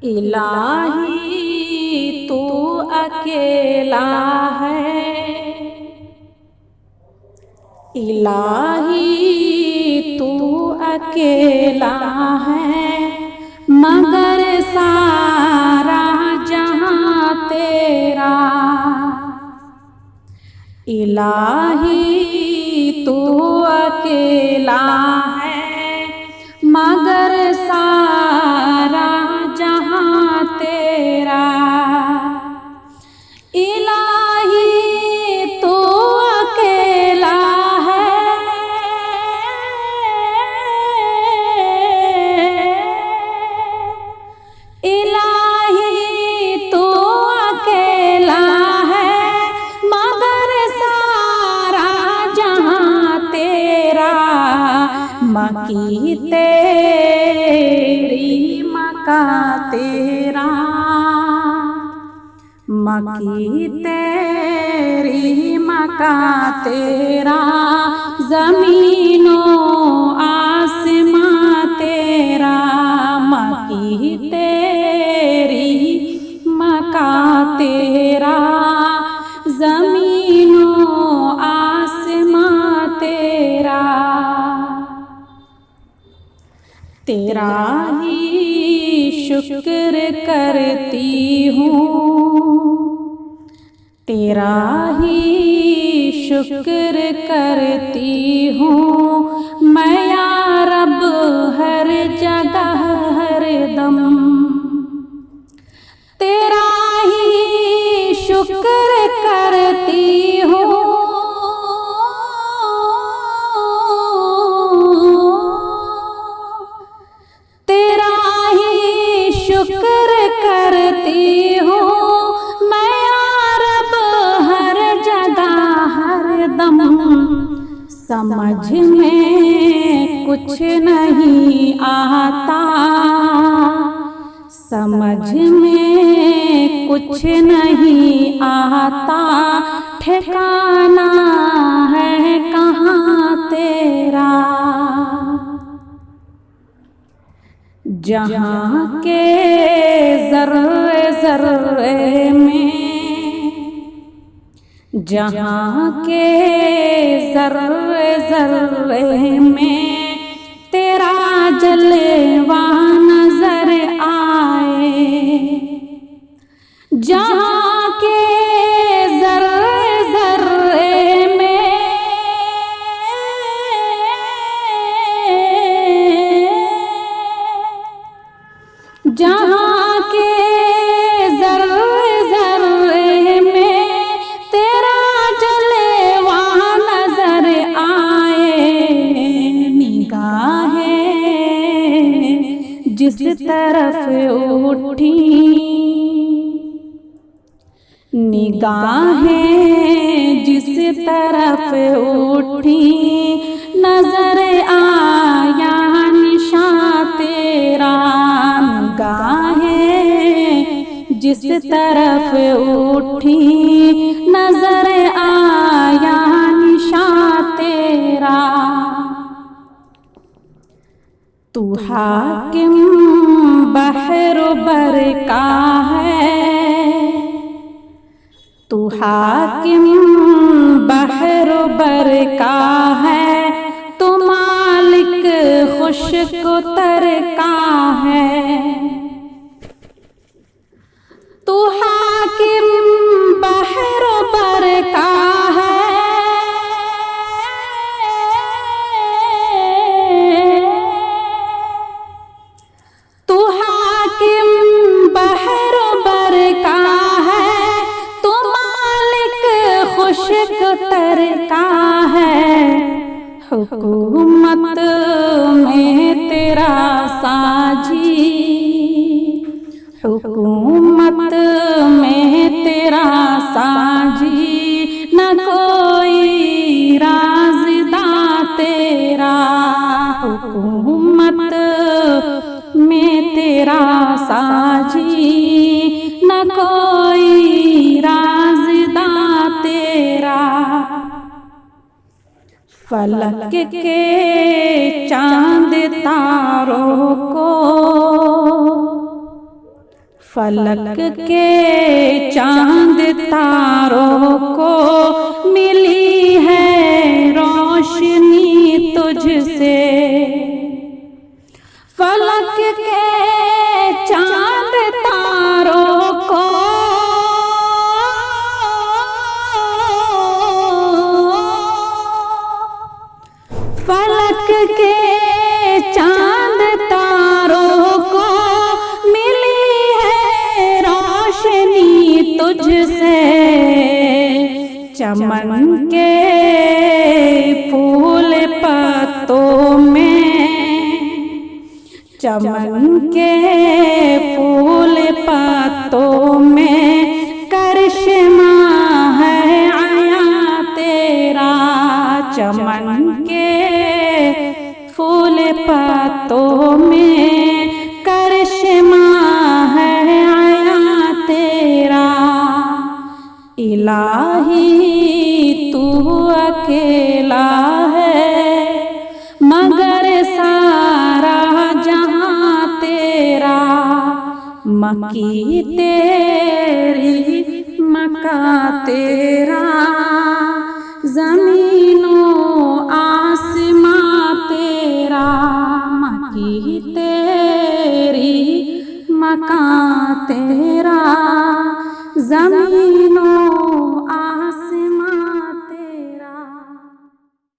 इलाही तू अकेला है, इलाही तू अकेला है, मगर सारा जहां तेरा। इलाही तू अकेला है, मगर सारा जहां तेरा। इलाही तू अकेला है, इलाही तू अकेला है, मगर सारा जहां तेरा। मकी तेरी मका तेरा, मकी तेरी मका तेरा, जमीनो आसमां तेरा। मकी तेरी मका तेरा, जमीनो आसमां तेरा। तेरा ही शुक्र करती हूँ, तेरा ही शुक्र करती हूँ मैं या रब, हर जगह हर दम। तेरा ही शुक्र करती हूँ, तेरा ही शुक्र करती हूँ मैं या रब, हर जगह हर दम। समझ में कुछ नहीं आता, समझ में कुछ नहीं आता, ठिकाना है कहाँ तेरा। जहाँ के ज़र्रे ज़र्रे में, जहाँ के ज़र्रे ज़र्रे में तेरा जलवा नजर आए। जहाँ के ज़र्रे ज़र्रे में, जहाँ के ज़र्रे ज़र्रे में तेरा जलवा नजर आए। निगाहें जिस तरफ उठी, निगाहें जिस तरफ उठी, नजर आया निशान तेरा। निगाहें जिस तरफ उठी, नजर आया निशान तेरा। तू हाकिम बहर बरका है, तू हाकिम बहर बरका है, तू मालिक खुश्क तरका है। तू हाकिम बहर बरका है, तू हाकिम बहर बरका है, तू मालिक खुश्क तरका है। हुकूमत में तेरा साजी, हुकूमत में तेरा साजी, न कोई राज़दा तेरा। हुकूमत में तेरा साजी, न कोई राज़दा तेरा। फलक के चांद तारों को, फलक के चांद तारों को मिली है रोशनी तुझसे। फलक के चांद तारों को फलक के चांद तारों को मिली है रोशनी तुझसे। चमन के फूल पत्तों में, चमन के फूल पत्तों में करिश्मा है आया तेरा। चमन के फूल पत्तों में करिश्मा है आया तेरा। इलाही तू अकेला है मगर सारा जहां तेरा। मकी तेरी मका तेरा, ज़मीनों